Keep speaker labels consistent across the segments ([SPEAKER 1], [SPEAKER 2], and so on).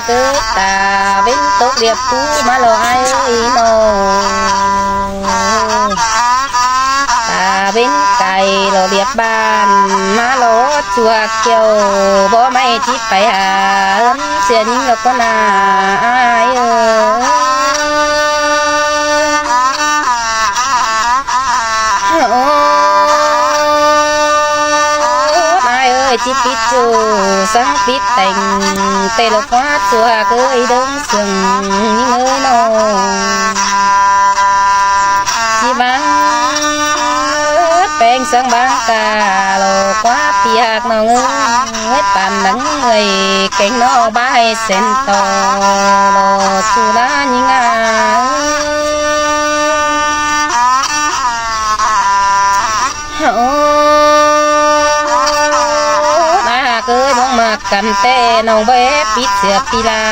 [SPEAKER 1] เกิดตาเว้นตกเรียบผู้มาลอยน้องตาเว้นไก่เราเรียบบ้านมาลอจัวเกี่ยวบ่ไม่ทิพไปหาเสียนิ่งแล้วก็น่าอายจิปิดจูสังปิดแต่งเตลฟ้าจัวเคยเดินซึ่งเงยนองจิบังแป้งสังบางกาโลกว่าเปียกนองเอ้ยปานนังเอ้ยเก่งนอบ้าให้เส้นต่อโลจุลาญิงากันแต่น้องเบ๊ปิดเสือปีลา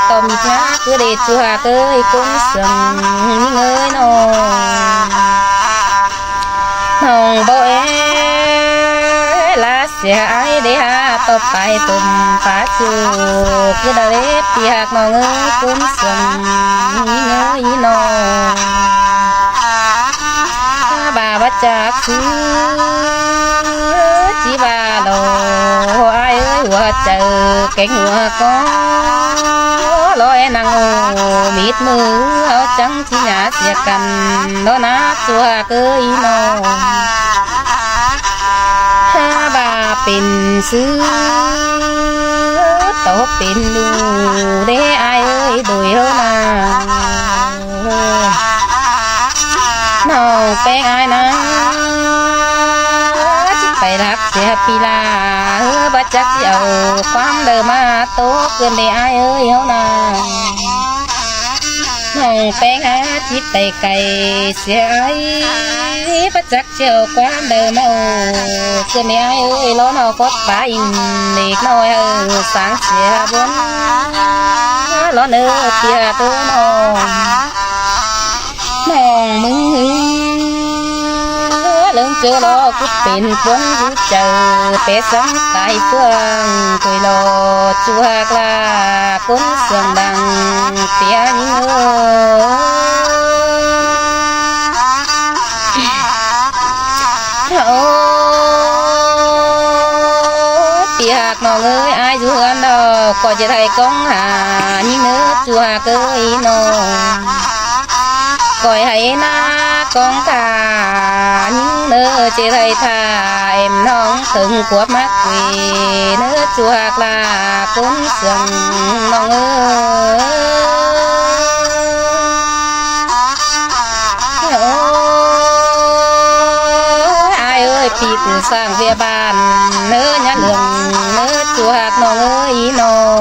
[SPEAKER 1] ต่อมีหน้าคือเดชัวเกยกุ้งเสืองเงยน้องโบเอลาเสียไอเดียต่อไปตุ่มฟ้าชูคือเดเปียกน้องเอ้ยกุ้งเสืองเงยน้องบาบัจจากคือจีบาโลหัวเจอเก่งหัวก็ลอยนางมีดมือเอาจังที่หยาเสียกันโดนาตัวเกยนองห้าบาเป็นซื้อโตเป็นดูเด้อายเอ้ยโดยเฮานาน้องแป้งอายนะไปรักเสียปีลาบัจักเจ้าความเดิมมาโตเกินได้อายเอ้ยเฮานาน้องแป้งหาทิพย์ไตไก่เสียไอ้บัจักเจ้าความเดิมมาเกินได้อายเอ้ยล้อนอฟดปลาอินเด็กน้อยสางเสียบนล้อเนื้อเปียตัวน้องมึงเรื่องเจอรอกุเป็นคนรู้เจอเปสังตายเฟืองคุยรอจัวกลาคนเสียงดังเตียงเปียกน้องเอ้ยอายอยู่กันดอกก็จะได้กองหานี่เนื้อจัวเกยน้องก่อยให้หน้ากองตายิ่งเนื้อเจริญทาเอ็มน้องถึงขวบมักวีเนื้อจัวกลาคุ้นเสียงน้องอายเอ้ยพี่คือสร้างเวียบานเนื้อยันเหลืองเนื้อจัวกน้องเอ้ยน้อง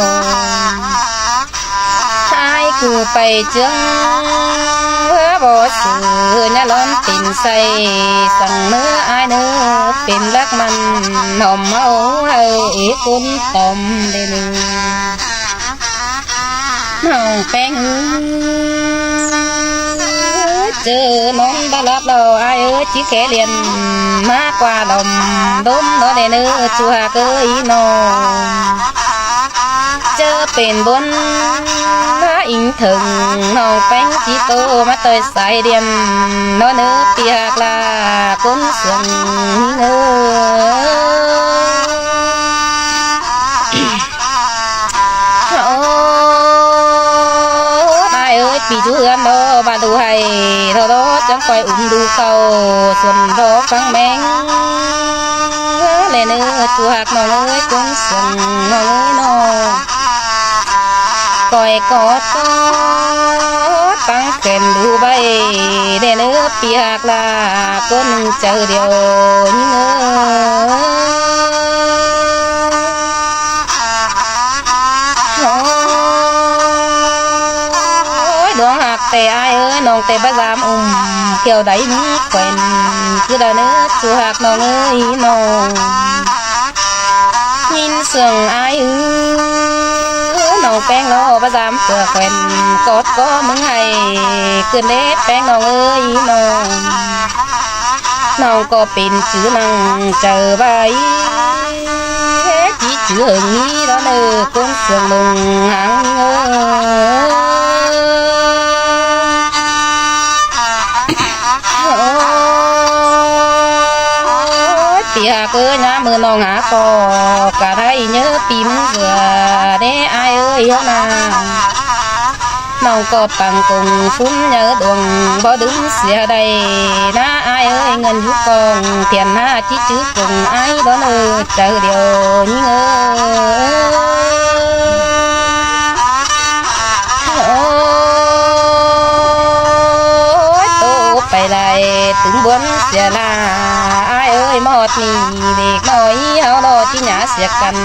[SPEAKER 1] อายคือไปเจื้องบ่สื่อเนี่ยล้อนปิ่นใส่สั่งเนื้ออายเนื้อเป็นรักมันหอมเมาให้คุณต้มได้หนึ่งน้องแป้งเจอน้องได้รับเราอายชี้แขเรียนมากกว่าดมดมđóได้เนื้อชัวเกยน้องเจอเป็นบนอิงถึงน้องแป้งจีโตมาต่อยสายเดียนน้อเนื้อเปียกลาคนเสียงเนื้อตายเอ้ยปีจูเอื้อนโดบาดูให้โดจังคอยดูเขาส่วนโดฟังแมงเลยเนื้อจูหักน้องเอ้ยคนเสียงน้องเอ้ยน้องก่อยกอดตั้งเข็นดูใบเด้เนื้อเปียกลาก็นึงเจอเดียวนี่เนื้อดวงหักแต่อายเอ้ยน้องแต่บ้าจามเกี่ยวได้มึงแขวนคือได้เนื้อจูหักน้องเอ้ยน้องยินเสียงอายน้องแป้งน้องประจำเสือแขวนกอดก็มึงให้ขึ้นเด็ดแป้งน้องเอ้ยน้องก็เป็นชื่อนังเจอใบ จี chí chưa nghĩ đó nè cũng sương mừng hằng tia cơ nhá mưa nó ngã cò cả thấy nhớ tim vừa để ai ơi mà nông có bằng cùng phun nhớ đường bỏ đứng xìa đây na ai ơi ngân giúp con tiền na chỉ chữ cùng ai đó nơi chờ điều như ơi tô phải lại từng buồn xìa là ai ơi mót nì việc nói hao đó chỉ nhả xìa cần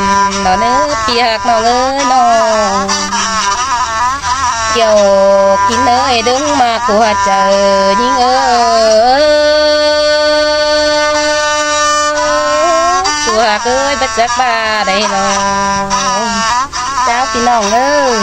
[SPEAKER 1] đó nữa tiệc nó ơi nó chiều kín nơi đứng mà của chờ những của ơi bất giác ba đây rồi cháu kín nòng ơi